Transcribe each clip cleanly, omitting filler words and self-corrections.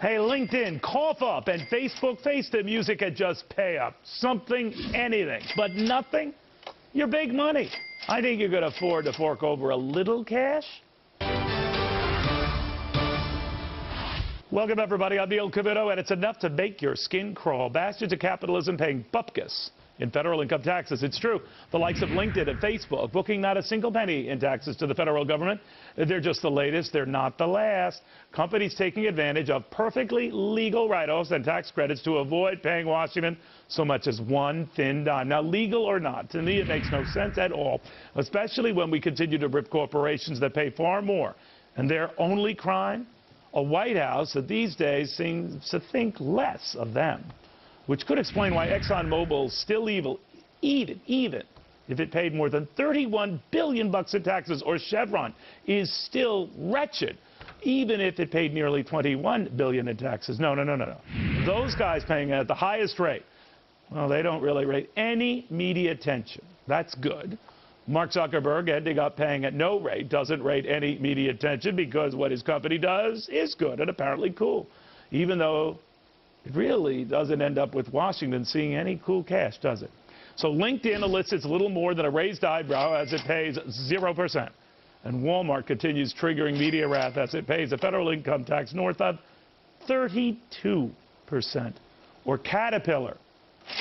Hey, LinkedIn, cough up, and Facebook, face the music and just pay up. Something, anything, but nothing? You're big money. I think you could afford to fork over a little cash. Welcome, everybody. I'm Neil Cavuto, and it's enough to make your skin crawl. Bastards of capitalism paying bupkis in federal income taxes. It's true. The likes of LinkedIn and Facebook booking not a single penny in taxes to the federal government. They're just the latest. They're not the last. Companies taking advantage of perfectly legal write-offs and tax credits to avoid paying Washington so much as one thin dime. Now, legal or not, to me it makes no sense at all, especially when we continue to rip corporations that pay far more. And their only crime? A White House that these days seems to think less of them, which could explain why ExxonMobil's still evil, even if it paid more than $31 billion in taxes, or Chevron is still wretched, even if it paid nearly $21 billion in taxes. No. Those guys paying at the highest rate, well, they don't really rate any media attention. That's good. Mark Zuckerberg, ending up paying at no rate, doesn't rate any media attention because what his company does is good and apparently cool, even though it really doesn't end up with Washington seeing any cool cash, does it? So LinkedIn elicits little more than a raised eyebrow as it pays 0%. And Walmart continues triggering media wrath as it pays a federal income tax north of 32%. Or Caterpillar,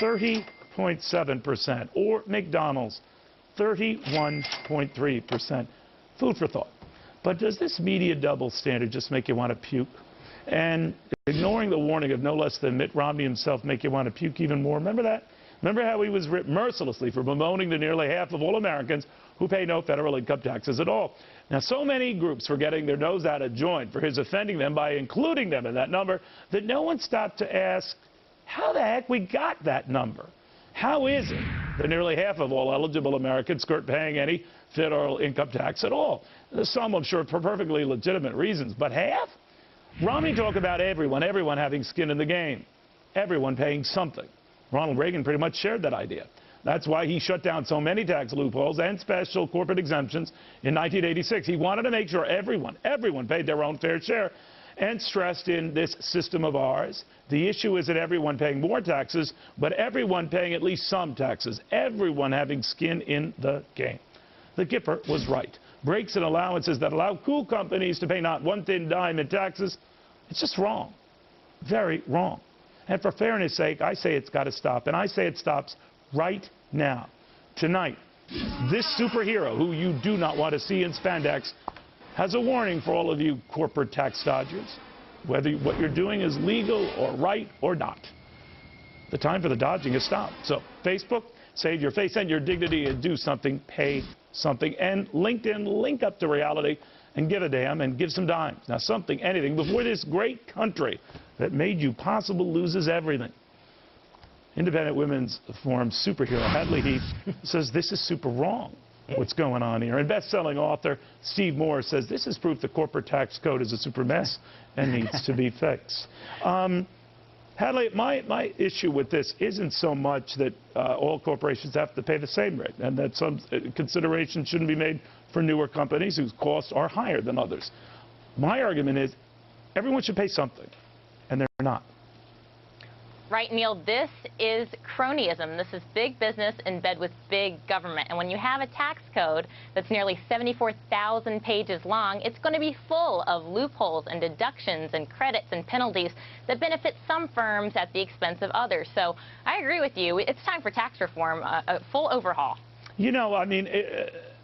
30.7%. Or McDonald's, 31.3%. Food for thought. But does this media double standard just make you want to puke? And ignoring the warning of no less than Mitt Romney himself make you want to puke even more? Remember that? Remember how he was ripped mercilessly for bemoaning the nearly half of all Americans who pay no federal income taxes at all? Now, so many groups were getting their nose out of joint for his offending them by including them in that number that no one stopped to ask how the heck we got that number. How is it that nearly half of all eligible Americans aren't paying any federal income tax at all? Some, I'm sure, for perfectly legitimate reasons, but half? Romney talked about everyone having skin in the game, everyone paying something. Ronald Reagan pretty much shared that idea. That's why he shut down so many tax loopholes and special corporate exemptions in 1986. He wanted to make sure everyone paid their own fair share, and stressed in this system of ours, the issue isn't everyone paying more taxes, but everyone paying at least some taxes, everyone having skin in the game. The Gipper was right. Breaks and allowances that allow cool companies to pay not one thin dime in taxes, it's just wrong. Very wrong. And for fairness' sake, I say it's got to stop, and I say it stops right now. Tonight, this superhero, who you do not want to see in spandex, has a warning for all of you corporate tax dodgers, whether what you're doing is legal or right or not. The time for the dodging has stopped. So, Facebook, save your face and your dignity and do something, pay something. And LinkedIn, link up to reality and give a damn and give some dimes. Now, something, anything, before this great country that made you possible loses everything. Independent Women's Forum superhero Hadley Heath says this is super wrong. What's going on here? And best-selling author Steve Moore says this is proof the corporate tax code is a super mess and needs to be fixed. Hadley, my issue with this isn't so much that all corporations have to pay the same rate and that some consideration shouldn't be made for newer companies whose costs are higher than others. My argument is everyone should pay something, and they're not. Right, Neil, this is cronyism. This is big business in bed with big government. And when you have a tax code that's nearly 74,000 pages long, it's going to be full of loopholes and deductions and credits and penalties that benefit some firms at the expense of others. So I agree with you. It's time for tax reform, a full overhaul. You know, I mean,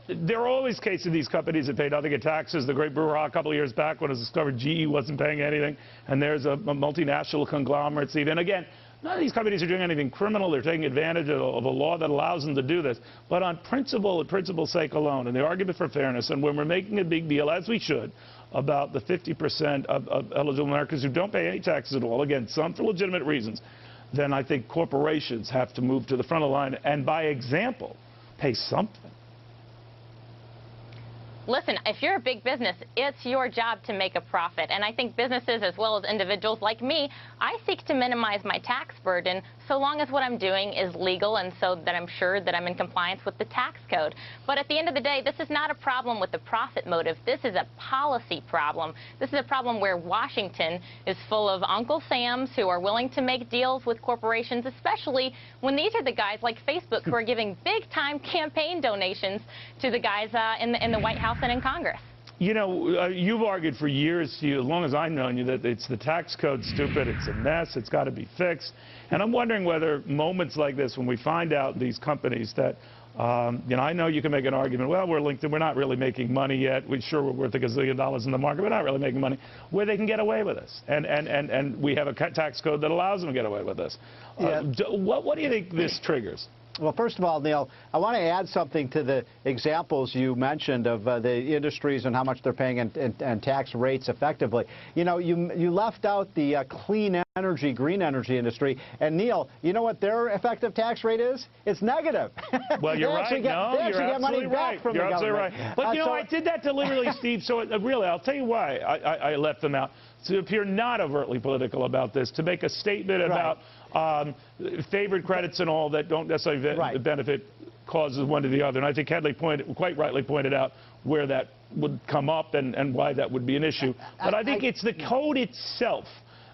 there are always cases of these companies that pay nothing in taxes. The great brouhaha a couple of years back when it was discovered GE wasn't paying anything, and there's a multinational conglomerate. Even again, none of these companies are doing anything criminal. They're taking advantage of a law that allows them to do this. But on principle and principle's sake alone, and the argument for fairness, and when we're making a big deal, as we should, about the 50% of eligible Americans who don't pay any taxes at all, again, some for legitimate reasons, then I think corporations have to move to the front of the line and, by example, pay something. Listen, if you're a big business, it's your job to make a profit. And I think businesses, as well as individuals like me, I seek to minimize my tax burden so long as what I'm doing is legal and so that I'm sure that I'm in compliance with the tax code. But at the end of the day, this is not a problem with the profit motive. This is a policy problem. This is a problem where Washington is full of Uncle Sams who are willing to make deals with corporations, especially when these are the guys like Facebook who are giving big-time campaign donations to the guys in the White House and in Congress. You know, you've argued for years, as long as I've known you, that it's the tax code stupid, it's a mess, it's got to be fixed. And I'm wondering whether moments like this, when we find out these companies that, you know, I know you can make an argument, well, we're linked and we're not really making money yet. We're sure we're worth $1 gazillion in the market, we're not really making money, where they can get away with this. And we have a tax code that allows them to get away with this. Yeah. What do you think this triggers? Well, first of all, Neil, I want to add something to the examples you mentioned of the industries and how much they're paying and tax rates effectively. You know, you left out the clean energy, green energy industry. And, Neil, you know what their effective tax rate is? It's negative. Well, you're right. No, you're absolutely right. You're absolutely right. But, you know, I did that deliberately, Steve, so really, I'll tell you why I left them out. To appear not overtly political about this, to make a statement about favored credits and all that don't necessarily benefit causes one to the other. And I think Hadley quite rightly pointed out where that would come up and why that would be an issue. But I think it's the code itself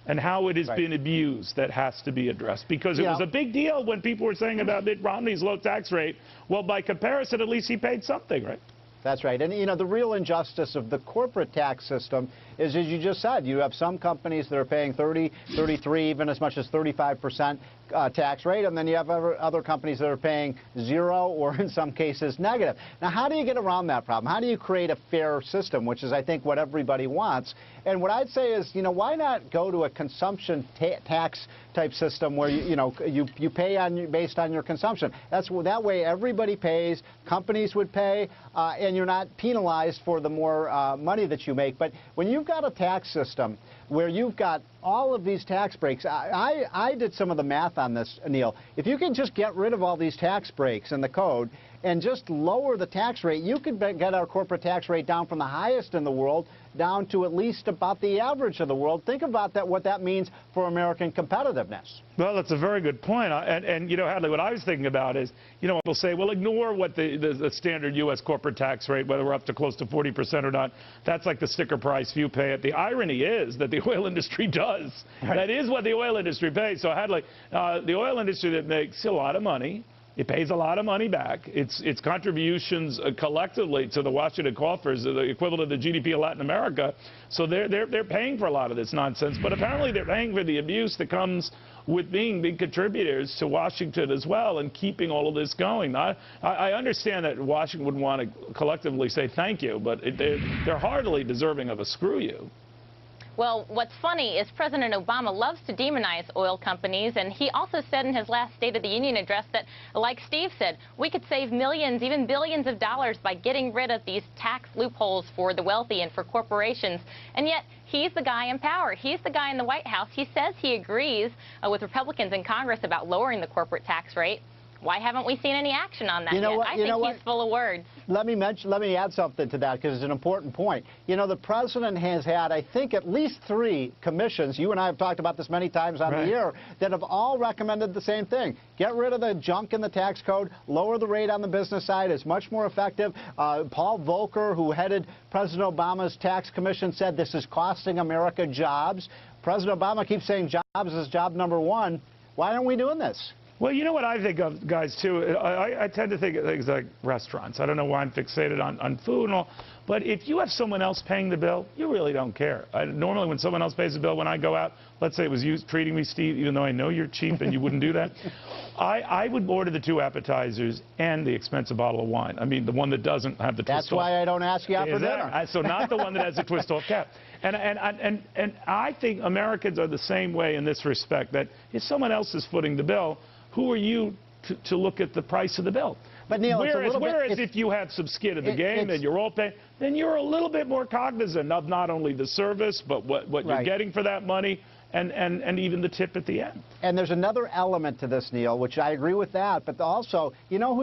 and how it has been abused that has to be addressed. Because it was a big deal when people were saying about Mitt Romney's low tax rate. Well, by comparison, at least he paid something, right? That's right. And, you know, the real injustice of the corporate tax system is, as you just said, you have some companies that are paying 30, 33, even as much as 35% tax rate, and then you have other companies that are paying 0 or, in some cases, negative. Now, how do you get around that problem? How do you create a fair system, which is, I think, what everybody wants? And what I'd say is, you know, why not go to a consumption tax type system where, you pay based on your consumption? That way everybody pays, companies would pay, and you're not penalized for the more money that you make. But when you've got a tax system where you've got all of these tax breaks, I did some of the math on this, Neil. If you can just get rid of all these tax breaks in the code and just lower the tax rate, you could get our corporate tax rate down from the highest in the world down to at least about the average of the world. Think about that, what that means for American competitiveness. Well, that's a very good point. And you know, Hadley, what I was thinking about is, you know, people say, well, ignore what the standard U.S. corporate tax rate, whether we're up to close to 40% or not. That's like the sticker price you pay it. The irony is that the oil industry does. Right. That is what the oil industry pays. So, Hadley, the oil industry that makes a lot of money, it pays a lot of money back. Its contributions collectively to the Washington coffers are the equivalent of the GDP of Latin America. So they're paying for a lot of this nonsense. But apparently they're paying for the abuse that comes with being big contributors to Washington as well and keeping all of this going. I understand that Washington would want to collectively say thank you, but they're hardly deserving of a screw you. Well, what's funny is President Obama loves to demonize oil companies, and he also said in his last State of the Union address that, like Steve said, we could save millions, even billions of dollars by getting rid of these tax loopholes for the wealthy and for corporations. And yet, he's the guy in power. He's the guy in the White House. He says he agrees with Republicans in Congress about lowering the corporate tax rate. Why haven't we seen any action on that yet? I think he's full of words. Let me add something to that, because it's an important point. You know, the president has had, I think, at least 3 commissions, you and I have talked about this many times on the air, that have all recommended the same thing. Get rid of the junk in the tax code, lower the rate on the business side. It's much more effective. Paul Volcker, who headed President Obama's tax commission, said this is costing America jobs. President Obama keeps saying jobs is job number 1. Why aren't we doing this? Well, you know what I think of, guys, too? I tend to think of things like restaurants. I don't know why I'm fixated on food and all, but if you have someone else paying the bill, you really don't care. Normally, when someone else pays the bill, when I go out, let's say it was you treating me, Steve, even though I know you're cheap and you wouldn't do that, I would order the 2 appetizers and the expensive bottle of wine. I mean, the one that doesn't have the twist off. That's why I don't ask you out for dinner. So not the one that has the twist off cap. And I think Americans are the same way in this respect, that if someone else is footing the bill, who are you to look at the price of the bill? But Neil, whereas if you have some skin in the game and you're all paying, then you're a little bit more cognizant of not only the service, but what you're getting for that money. and even the tip at the end. And there's another element to this, Neil, which I agree with that, but also, you know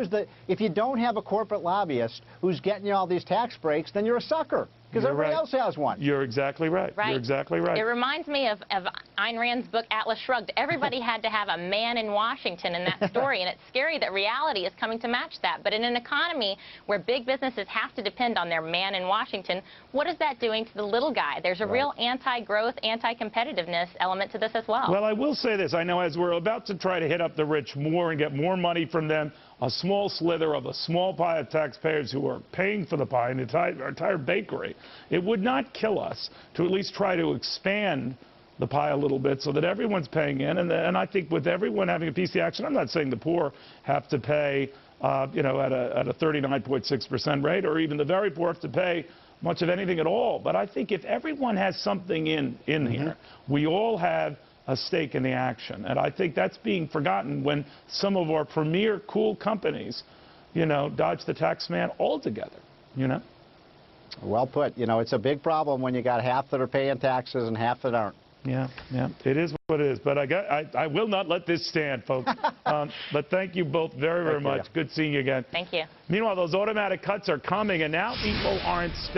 if you don't have a corporate lobbyist who's getting you all these tax breaks, then you're a sucker, because everybody else has one. You're exactly right. Right. You're exactly right. It reminds me of Ayn Rand's book, Atlas Shrugged. Everybody had to have a man in Washington in that story, and it's scary that reality is coming to match that. But in an economy where big businesses have to depend on their man in Washington, what is that doing to the little guy? There's a real anti-growth, anti-competitiveness element to this as well. Well, I will say this. I know as we're about to try to hit up the rich more and get more money from them, a small slither of a small pie of taxpayers who are paying for the pie and our entire bakery, it would not kill us to at least try to expand the pie a little bit so that everyone's paying in. And I think with everyone having a piece of the action, I'm not saying the poor have to pay, you know, at a 39.6% rate, or even the very poor have to pay much of anything at all. But I think if everyone has something in here, we all have a stake in the action. And I think that's being forgotten when some of our premier cool companies, you know, dodge the tax man altogether, you know? Well put. You know, it's a big problem when you got half that are paying taxes and half that aren't. Yeah, it is what it is. But I will not let this stand, folks. But thank you both very, very much. Good seeing you again. Thank you. Meanwhile, those automatic cuts are coming, and now people aren't spending.